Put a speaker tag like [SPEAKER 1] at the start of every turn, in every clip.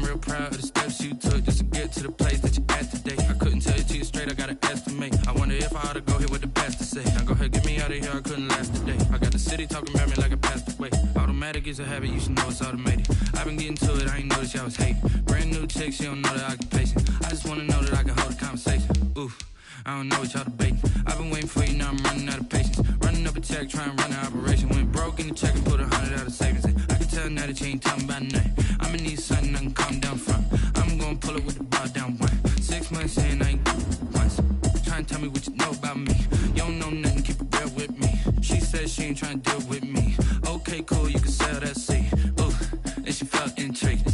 [SPEAKER 1] real proud of the steps you took just to get to the place that you're at today. I couldn't tell you to you straight, I gotta estimate. I wonder if I ought to go here with the best to say. Now go ahead, get me out of here, I couldn't last today. I got the city talking about me like I passed away. Automatic is a habit, you should know it's automated. I've been getting to it, I ain't noticed y'all was hating. Brand new chick, she don't know the occupation. I just wanna know that I can hold a conversation. Ooh, I don't know what y'all debating. I've been waiting for you, now I'm running out of patience. Running up a check, trying to run an operation. Went broke in the check and put 100 out of savings. I can tell now that you ain't talking about nothing. I'ma need something I can calm down from. I'm gonna pull it with the bar down one. 6 months in, I ain't once. Trying to tell me what you know about me. You don't know nothing, keep it real with me. She said she ain't trying to deal with me. Okay, cool, you can sell that seat. Ooh, and she felt intrigued.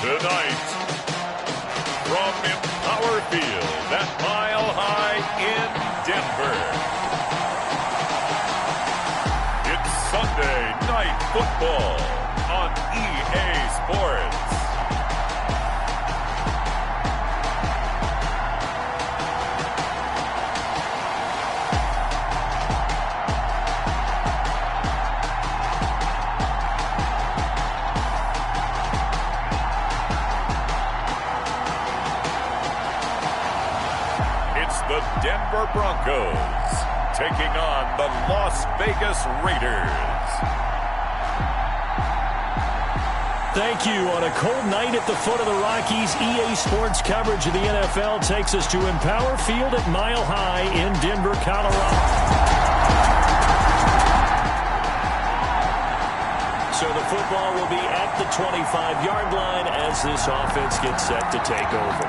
[SPEAKER 2] Tonight, from Empower Field at Mile High in Denver, it's Sunday Night Football on EA Sports. The Denver Broncos taking on the Las Vegas Raiders.
[SPEAKER 3] Thank you. On a cold night at the foot of the Rockies, EA Sports coverage of the NFL takes us to Empower Field at Mile High in Denver, Colorado. So the football will be at the 25-yard line as this offense gets set to take over.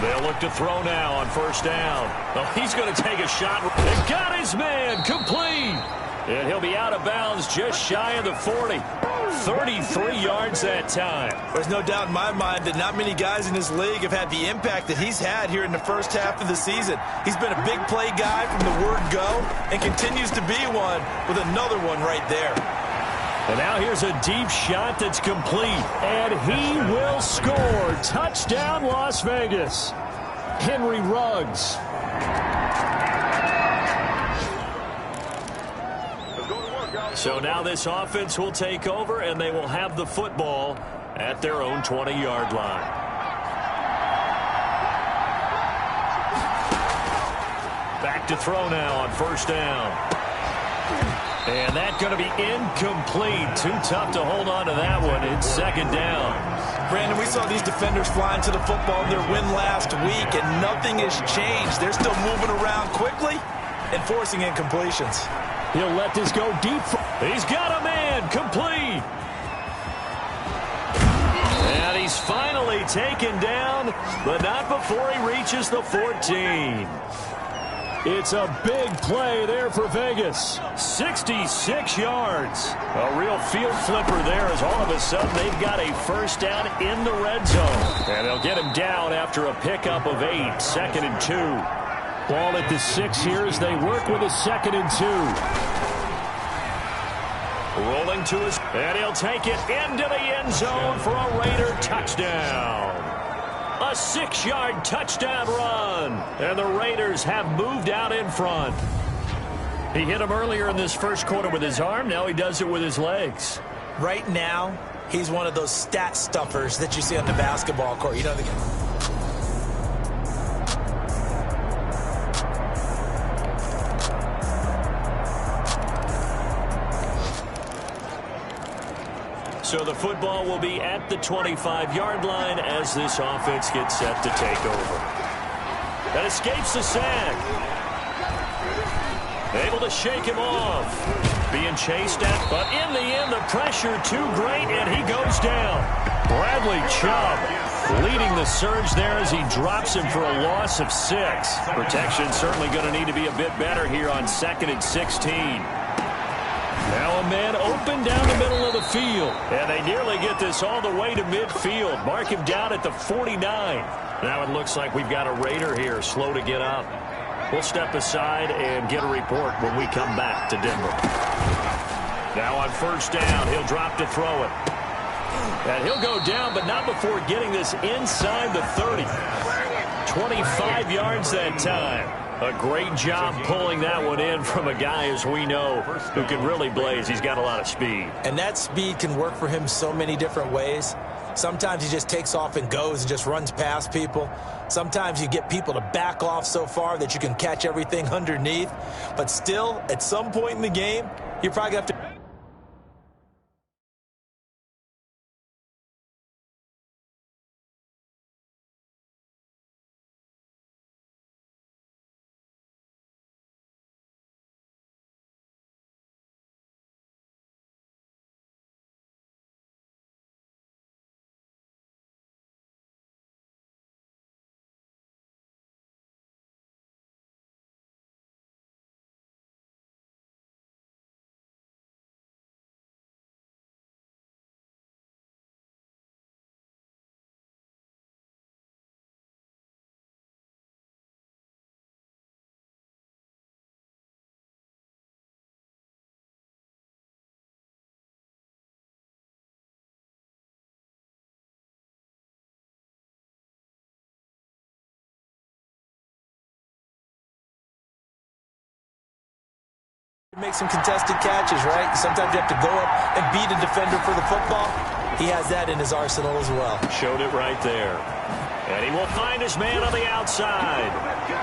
[SPEAKER 3] They'll look to throw now on first down. Oh, he's going to take a shot. They got his man complete. And he'll be out of bounds just shy of the 40. 33 yards that time.
[SPEAKER 4] There's no doubt in my mind that not many guys in this league have had the impact that he's had here in the first half of the season. He's been a big play guy from the word go and continues to be one with another one right there.
[SPEAKER 3] And now here's a deep shot that's complete. And he will score. Touchdown, Las Vegas. Henry Ruggs. So now this offense will take over, and they will have the football at their own 20-yard line. Back to throw now on first down. And that's going to be incomplete. Too tough to hold on to that one. It's second down.
[SPEAKER 4] Brandon, we saw these defenders flying to the football in their win last week, and nothing has changed. They're still moving around quickly and forcing incompletions.
[SPEAKER 3] He'll let this go deep. He's got a man. Complete. And he's finally taken down, but not before he reaches the 14. It's a big play there for Vegas. 66 yards. A real field flipper there as all of a sudden they've got a first down in the red zone. And they'll get him down after a pickup of 8. 2nd and 2. Ball at the 6 here as they work with a 2nd and 2. Rolling to his, and he'll take it into the end zone for a Raider touchdown. A 6-yard touchdown run. And the Raiders have moved out in front. He hit him earlier in this first quarter with his arm. Now he does it with his legs.
[SPEAKER 4] Right now, he's one of those stat stuffers that you see on the basketball court. You know,
[SPEAKER 3] So the football will be at the 25-yard line as this offense gets set to take over. That escapes the sack. Able to shake him off. Being chased at, but in the end, the pressure too great, and he goes down. Bradley Chubb leading the surge there as he drops him for a loss of 6. Protection certainly going to need to be a bit better here on 2nd and 16. Now a man open down the middle of the field. And they nearly get this all the way to midfield. Mark him down at the 49. Now it looks like we've got a Raider here, slow to get up. We'll step aside and get a report when we come back to Denver. Now on first down, he'll drop to throw it. And he'll go down, but not before getting this inside the 30. 25 yards that time. A great job pulling that one in from a guy, as we know, who can really blaze. He's got a lot of speed.
[SPEAKER 4] And that speed can work for him so many different ways. Sometimes he just takes off and goes and just runs past people. Sometimes you get people to back off so far that you can catch everything underneath. But still, at some point in the game, you're probably going to have to... Make some contested catches, right? Sometimes you have to go up and beat a defender for the football. He has that in his arsenal as well.
[SPEAKER 3] Showed it right there. And he will find his man on the outside.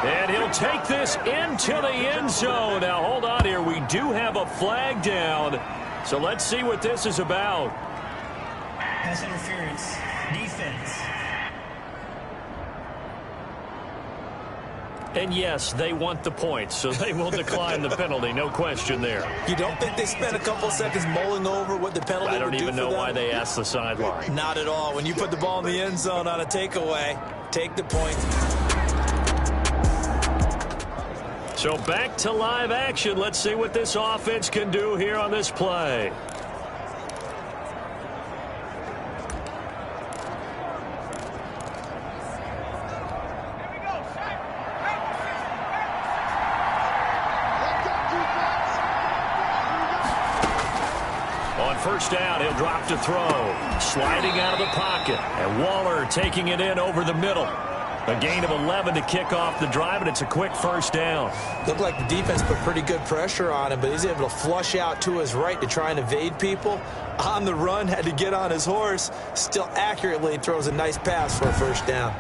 [SPEAKER 3] And he'll take this into the end zone. Now, hold on here. We do have a flag down. So let's see what this is about.
[SPEAKER 5] Pass interference. Defense.
[SPEAKER 3] And yes, they want the points, so they will decline the penalty. No question there.
[SPEAKER 4] You don't think they spent a couple seconds mulling over what the penalty would do for them?
[SPEAKER 3] I don't even know why they asked the sideline.
[SPEAKER 4] Not at all. When you put the ball in the end zone on a takeaway, take the point.
[SPEAKER 3] So back to live action. Let's see what this offense can do here on this play. First down, he'll drop to throw. Sliding out of the pocket. And Waller taking it in over the middle. A gain of 11 to kick off the drive, and it's a quick first down.
[SPEAKER 4] Looked like the defense put pretty good pressure on him, but he's able to flush out to his right to try and evade people. On the run, had to get on his horse. Still accurately throws a nice pass for a first down.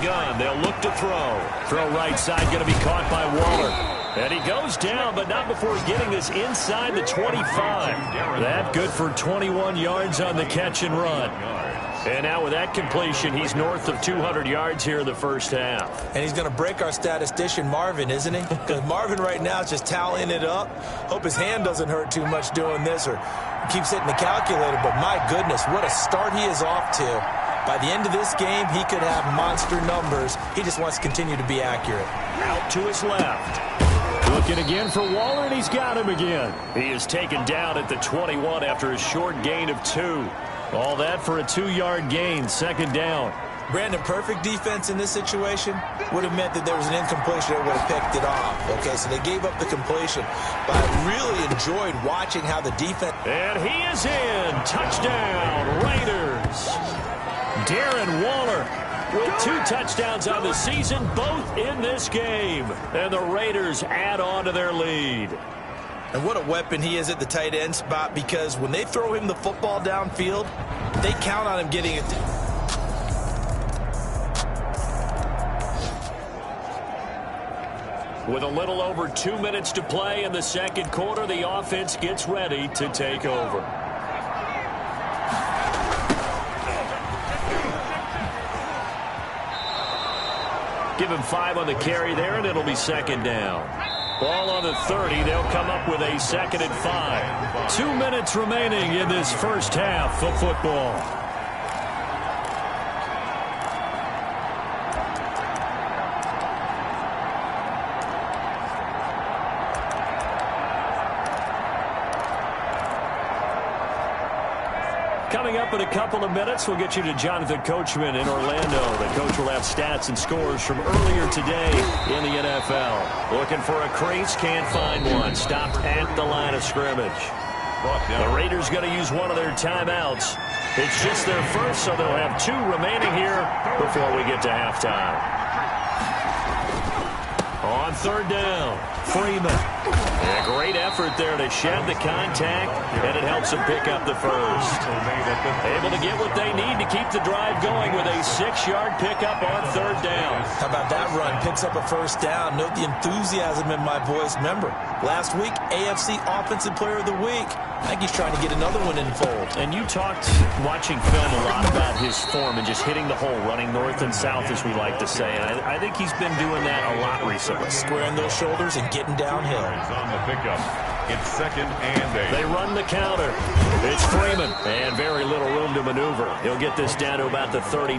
[SPEAKER 3] Gun. They'll look to throw. Throw right side, going to be caught by Waller. And he goes down, but not before getting this inside the 25. That good for 21 yards on the catch and run. And now with that completion, he's north of 200 yards here in the first half.
[SPEAKER 4] And he's going to break our statistician, Marvin, isn't he? Because Marvin right now is just tallying it up. Hope his hand doesn't hurt too much doing this or keeps hitting the calculator. But my goodness, what a start he is off to. By the end of this game, he could have monster numbers. He just wants to continue to be accurate.
[SPEAKER 3] Out to his left. Looking again for Waller, and he's got him again. He is taken down at the 21 after a short gain of 2. All that for a 2-yard gain, second down.
[SPEAKER 4] Brandon, perfect defense in this situation would have meant that there was an incompletion that would have picked it off. Okay, so they gave up the completion. But I really enjoyed watching how the defense...
[SPEAKER 3] And he is in. Touchdown, Raiders. Darren Waller with 2 touchdowns on the season, both in this game. And the Raiders add on to their lead.
[SPEAKER 4] And what a weapon he is at the tight end spot, because when they throw him the football downfield, they count on him getting it.
[SPEAKER 3] With a little over 2 minutes to play in the second quarter, the offense gets ready to take over. Give him 5 on the carry there, and it'll be second down. Ball on the 30. They'll come up with a 2nd and 5. 2 minutes remaining in this first half of football. Coming up in a couple of minutes, we'll get you to Jonathan Coachman in Orlando. The coach will have stats and scores from earlier today in the NFL. Looking for a crease, can't find one. Stopped at the line of scrimmage. The Raiders going to use one of their timeouts. It's just their first, so they'll have 2 remaining here before we get to halftime. On third down, Freeman. And a great effort there to shed the contact, and it helps them pick up the first. Able to get what they need to keep the drive going with a 6-yard pickup on third down.
[SPEAKER 4] How about that run? Picks up a first down. Note the enthusiasm in my voice. Remember, last week, AFC Offensive Player of the Week. I think he's trying to get another one in the fold.
[SPEAKER 3] And you talked, watching film, a lot about his form and just hitting the hole, running north and south, as we like to say. And I think he's been doing that a lot recently.
[SPEAKER 4] Squaring those shoulders and getting downhill.
[SPEAKER 2] On the pickup. It's 2nd and 8.
[SPEAKER 3] They run the counter. It's Freeman, and very little room to maneuver. He'll get this down to about the 39.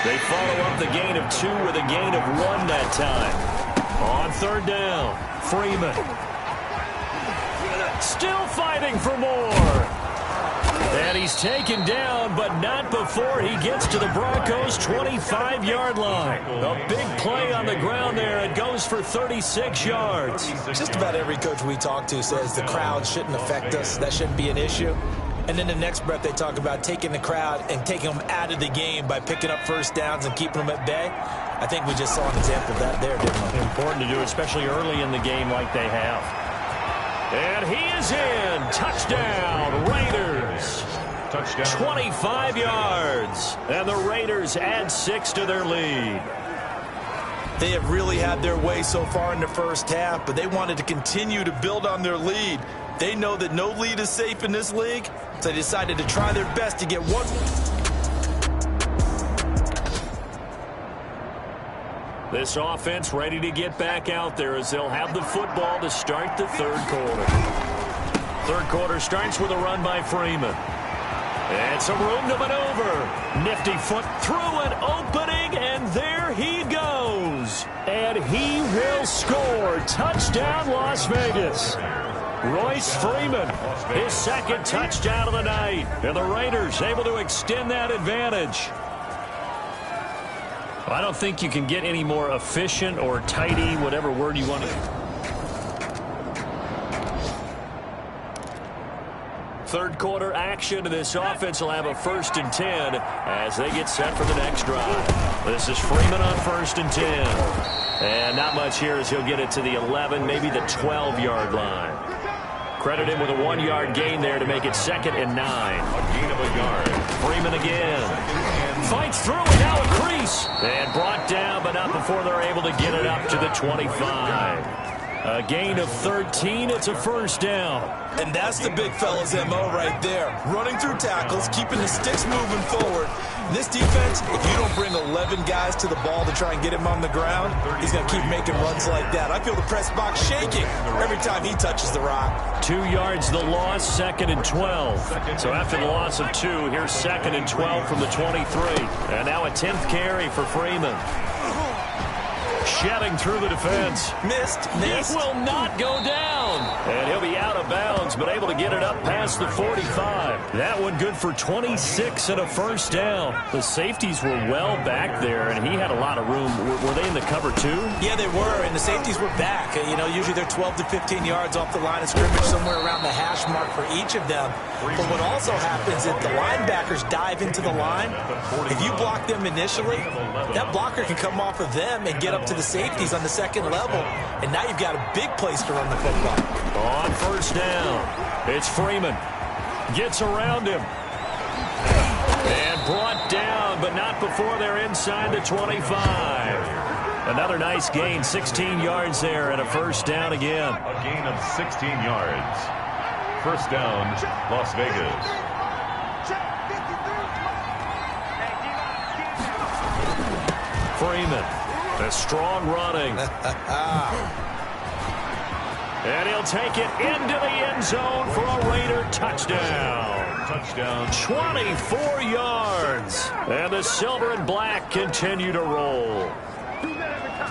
[SPEAKER 3] They follow up the gain of 2 with a gain of 1 that time. On third down, Freeman. Still fighting for more. And he's taken down, but not before he gets to the Broncos' 25-yard line. A big play on the ground there. It goes for 36 yards.
[SPEAKER 4] Just about every coach we talk to says the crowd shouldn't affect us. That shouldn't be an issue. And then the next breath they talk about taking the crowd and taking them out of the game by picking up first downs and keeping them at bay. I think we just saw an example of that there, didn't we?
[SPEAKER 3] Important to do, especially early in the game like they have. And he is in. Touchdown, Raiders.
[SPEAKER 2] Touchdown.
[SPEAKER 3] 25 yards. And the Raiders add 6 to their lead.
[SPEAKER 4] They have really had their way so far in the first half, but they wanted to continue to build on their lead. They know that no lead is safe in this league, so they decided to try their best to get one.
[SPEAKER 3] This offense ready to get back out there as they'll have the football to start the third quarter. Third quarter starts with a run by Freeman. And some room to maneuver. Nifty foot through an opening, and there he goes. And he will score. Touchdown, Las Vegas. Royce Freeman, his 2nd touchdown of the night. And the Raiders able to extend that advantage. I don't think you can get any more efficient or tidy, whatever word you want to use. Third quarter action, and this offense will have a 1st and 10 as they get set for the next drive. This is Freeman on 1st and 10. And not much here as he'll get it to the 11, maybe the 12-yard line. Credit him with a 1-yard gain there to make it 2nd and 9.
[SPEAKER 2] A gain of a yard.
[SPEAKER 3] Freeman again. Fights through and now a crease. And brought down, but not before they're able to get it up to the 25. A gain of 13. It's a first down.
[SPEAKER 4] And that's the big fella's MO right there. Running through tackles, keeping the sticks moving forward. This defense, if you don't bring 11 guys to the ball to try and get him on the ground, he's going to keep making runs like that. I feel the press box shaking every time he touches the rock.
[SPEAKER 3] 2 yards the loss, 2nd and 12. So after the loss of 2, here's 2nd and 12 from the 23. And now a 10th carry for Freeman. Shedding through the defense.
[SPEAKER 4] Missed.
[SPEAKER 3] He will not go down. And he'll be out of bounds, but able to get it up past the 45. That one good for 26 and a first down. The safeties were well back there, and he had a lot of room. Were they in the cover too?
[SPEAKER 4] Yeah, they were, and the safeties were back. You know, usually they're 12 to 15 yards off the line of scrimmage, somewhere around the hash mark for each of them. But what also happens is the linebackers dive into the line. If you block them initially, that blocker can come off of them and get up to the safeties on the 2nd level, and now you've got a big place to run the football.
[SPEAKER 3] On first down, it's Freeman. Gets around him. And brought down, but not before they're inside the 25. Another nice gain, 16 yards there, and a first down again.
[SPEAKER 2] A gain of 16 yards. First down, Las Vegas.
[SPEAKER 3] Freeman, a strong running. And he'll take it into the end zone for a Raider touchdown.
[SPEAKER 2] Touchdown.
[SPEAKER 3] 24 yards. And the silver and black continue to roll.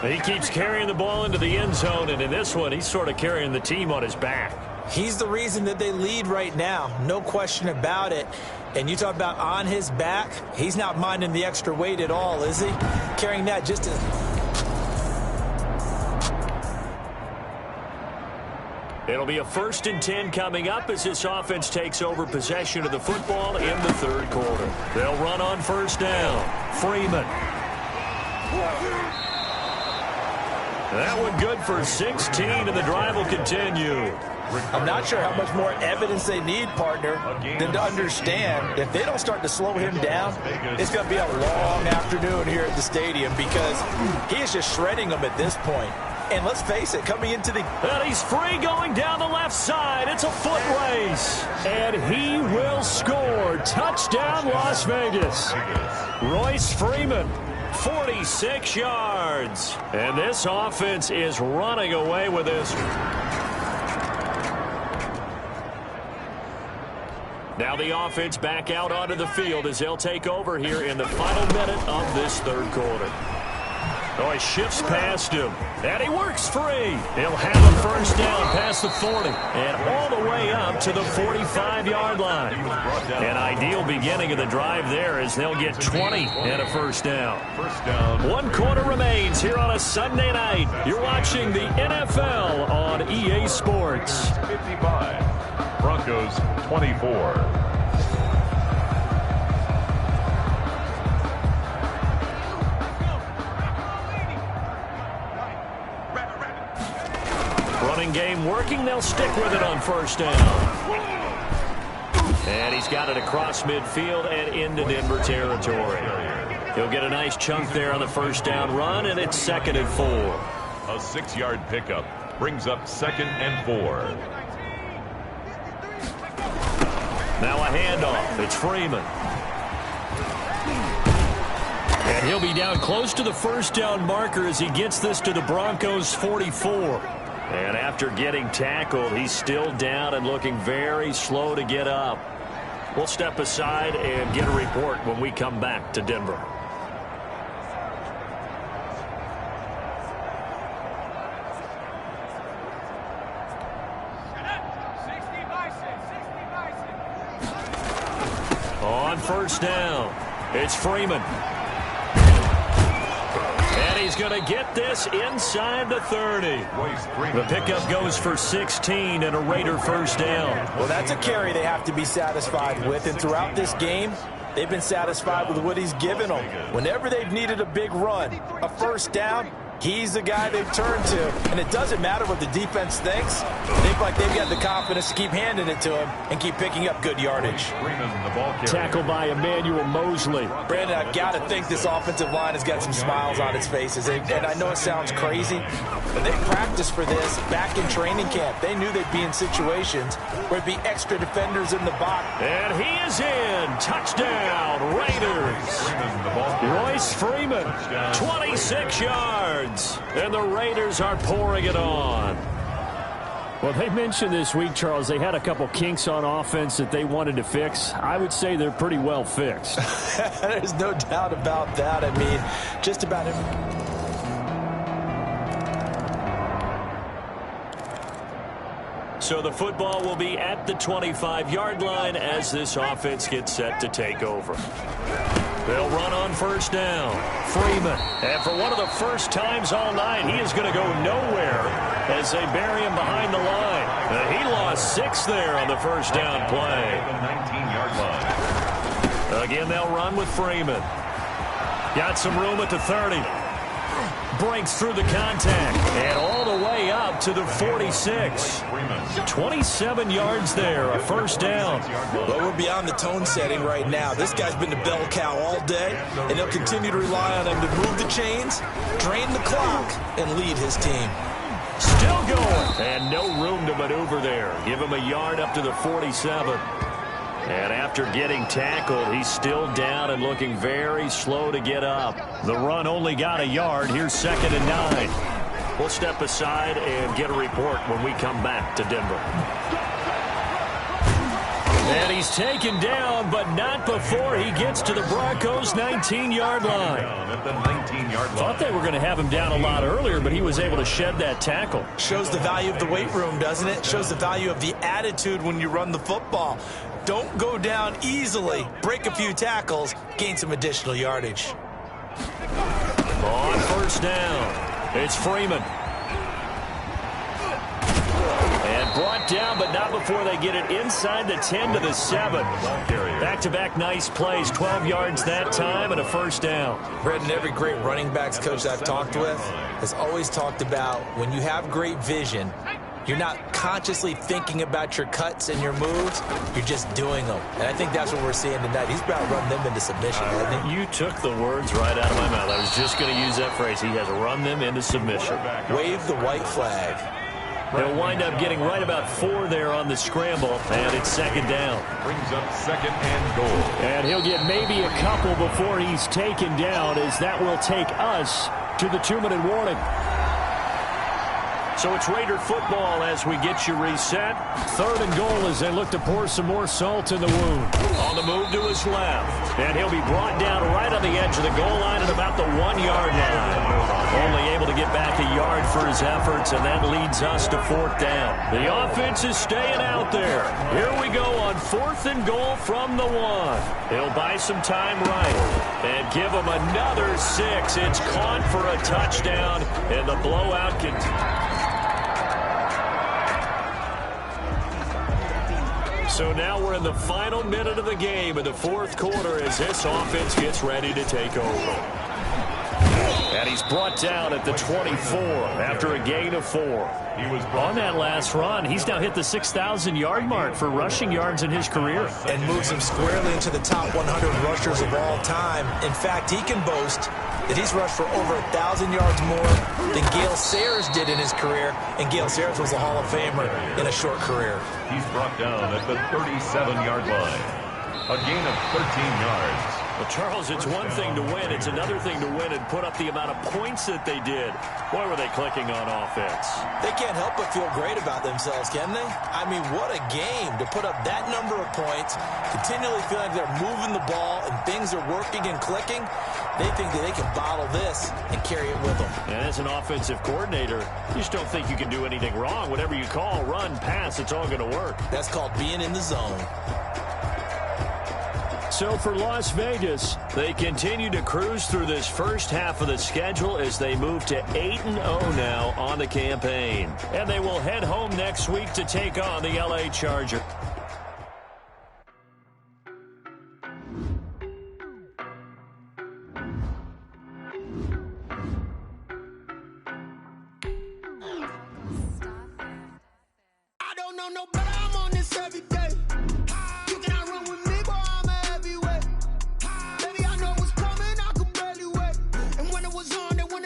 [SPEAKER 3] He keeps carrying the ball into the end zone, and in this one, he's sort of carrying the team on his back.
[SPEAKER 4] He's the reason that they lead right now, no question about it. And you talk about on his back, he's not minding the extra weight at all, is he? Carrying that just as...
[SPEAKER 3] It'll be a 1st and 10 coming up as this offense takes over possession of the football in the 3rd quarter. They'll run on 1st down. Freeman. That one good for 16, and the drive will continue.
[SPEAKER 4] I'm not sure how much more evidence they need, partner, than to understand if they don't start to slow him down, it's going to be a long afternoon here at the stadium because he is just shredding them at this point. And let's face it, coming into the...
[SPEAKER 3] And he's free going down the left side. It's a foot race. And he will score. Touchdown, Las Vegas. Royce Freeman, 46 yards. And this offense is running away with this. Now the offense back out onto the field as they'll take over here in the final minute of this 3rd quarter. Oh, he shifts past him, and he works free. He'll have a 1st down past the 40 and all the way up to the 45-yard line. An ideal beginning of the drive there as they'll get 20 and a 1st down. 1 quarter remains here on a Sunday night. You're watching the NFL on EA Sports.
[SPEAKER 2] 55, Broncos 24.
[SPEAKER 3] Running game working. They'll stick with it on 1st down. And he's got it across midfield and into Denver territory. He'll get a nice chunk there on the 1st down run, and it's 2nd and 4.
[SPEAKER 2] A 6-yard pickup brings up 2nd and 4.
[SPEAKER 3] Now a handoff. It's Freeman. And he'll be down close to the 1st down marker as he gets this to the Broncos' 44. And after getting tackled, he's still down and looking very slow to get up. We'll step aside and get a report when we come back to Denver. On 1st down, it's Freeman. And he's going to get this inside the 30. The pickup goes for 16 and a Raider 1st down.
[SPEAKER 4] Well, that's a carry they have to be satisfied with. And throughout this game, they've been satisfied with what he's given them. Whenever they've needed a big run, a 1st down, he's the guy they've turned to. And it doesn't matter what the defense thinks. They look like they've got the confidence to keep handing it to him and keep picking up good yardage.
[SPEAKER 3] Tackled by Emmanuel Mosley.
[SPEAKER 4] Brandon, I've got to think this offensive line has got some smiles on its faces. And I know it sounds crazy, but they practiced for this back in training camp. They knew they'd be in situations where it'd be extra defenders in the box.
[SPEAKER 3] And he is in. Touchdown, Raiders. Royce Freeman, 26 yards. And the Raiders are pouring it on.
[SPEAKER 6] Well, they mentioned this week, Charles, they had a couple kinks on offense that they wanted to fix. I would say they're pretty well fixed.
[SPEAKER 4] There's no doubt about that. I mean, just about it.
[SPEAKER 3] So the football will be at the 25-yard line as this offense gets set to take over. They'll run on 1st down. Freeman. And for one of the first times all night, he is going to go nowhere as they bury him behind the line. He lost 6 there on the 1st down play.
[SPEAKER 2] 19-yard line.
[SPEAKER 3] Again, they'll run with Freeman. Got some room at the 30. Breaks through the contact and all the way up to the 46. 27 yards there, a 1st down.
[SPEAKER 4] Well, we're beyond the tone setting right now. This guy's been the bell cow all day, and they'll continue to rely on him to move the chains, drain the clock, and lead his team.
[SPEAKER 3] Still going, and no room to maneuver there. Give him a yard up to the 47. And after getting tackled, he's still down and looking very slow to get up. The run only got a yard. Here's 2nd and 9. We'll step aside and get a report when we come back to Denver. And he's taken down, but not before he gets to the Broncos' 19-yard line. Thought they were going to have him down a lot earlier, but he was able to shed that tackle.
[SPEAKER 4] Shows the value of the weight room, doesn't it? Shows the value of the attitude when you run the football. Don't go down easily. Break a few tackles, gain some additional yardage.
[SPEAKER 3] On first down, it's Freeman. And brought down, but not before they get it inside the 10 to the 7. Back-to-back nice plays, 12 yards that time and a first down.
[SPEAKER 4] Brendan, every great running backs coach I've talked with has always talked about when you have great vision, you're not consciously thinking about your cuts and your moves. You're just doing them. And I think that's what we're seeing tonight. He's about to run them into submission, hasn't he?
[SPEAKER 3] You took the words right out of my mouth. I was just going to use that phrase. He has run them into submission.
[SPEAKER 4] Wave the white flag.
[SPEAKER 3] They'll wind up getting right about 4 there on the scramble, and it's second down.
[SPEAKER 2] Brings up second and goal.
[SPEAKER 6] And he'll get maybe a couple before he's taken down, as that will take us to the 2-minute warning.
[SPEAKER 3] So it's Raider football as we get you reset.
[SPEAKER 6] 3rd and goal as they look to pour some more salt in the wound.
[SPEAKER 3] On the move to his left. And he'll be brought down right on the edge of the goal line at about the 1-yard line. Only able to get back a yard for his efforts, and that leads us to 4th down. The offense is staying out there. Here we go on 4th and goal from the 1. He'll buy some time right and give him another 6. It's caught for a touchdown, and the blowout continues. So now we're in the final minute of the game in the 4th quarter as this offense gets ready to take over. And he's brought down at the 24 after a gain of 4. On that last run, he's now hit the 6,000-yard mark for rushing yards in his career.
[SPEAKER 4] And moves him squarely into the top 100 rushers of all time. In fact, he can boast that he's rushed for over 1,000 yards more than Gale Sayers did in his career. And Gale Sayers was a Hall of Famer in a short career.
[SPEAKER 2] He's brought down at the 37-yard line. A gain of 13 yards.
[SPEAKER 3] Well, Charles, it's one thing to win. It's another thing to win and put up the amount of points that they did. Boy, were they clicking on offense.
[SPEAKER 4] They can't help but feel great about themselves, can they? I mean, what a game to put up that number of points, continually feel like they're moving the ball and things are working and clicking. They think that they can bottle this and carry it with them.
[SPEAKER 3] And as an offensive coordinator, you just don't think you can do anything wrong. Whatever you call, run, pass, it's all going to work.
[SPEAKER 4] That's called being in the zone.
[SPEAKER 6] So for Las Vegas,
[SPEAKER 3] they continue to cruise through this first half of the schedule as they move to 8-0 now on the campaign.
[SPEAKER 6] and they will head home next week to take on the LA Chargers.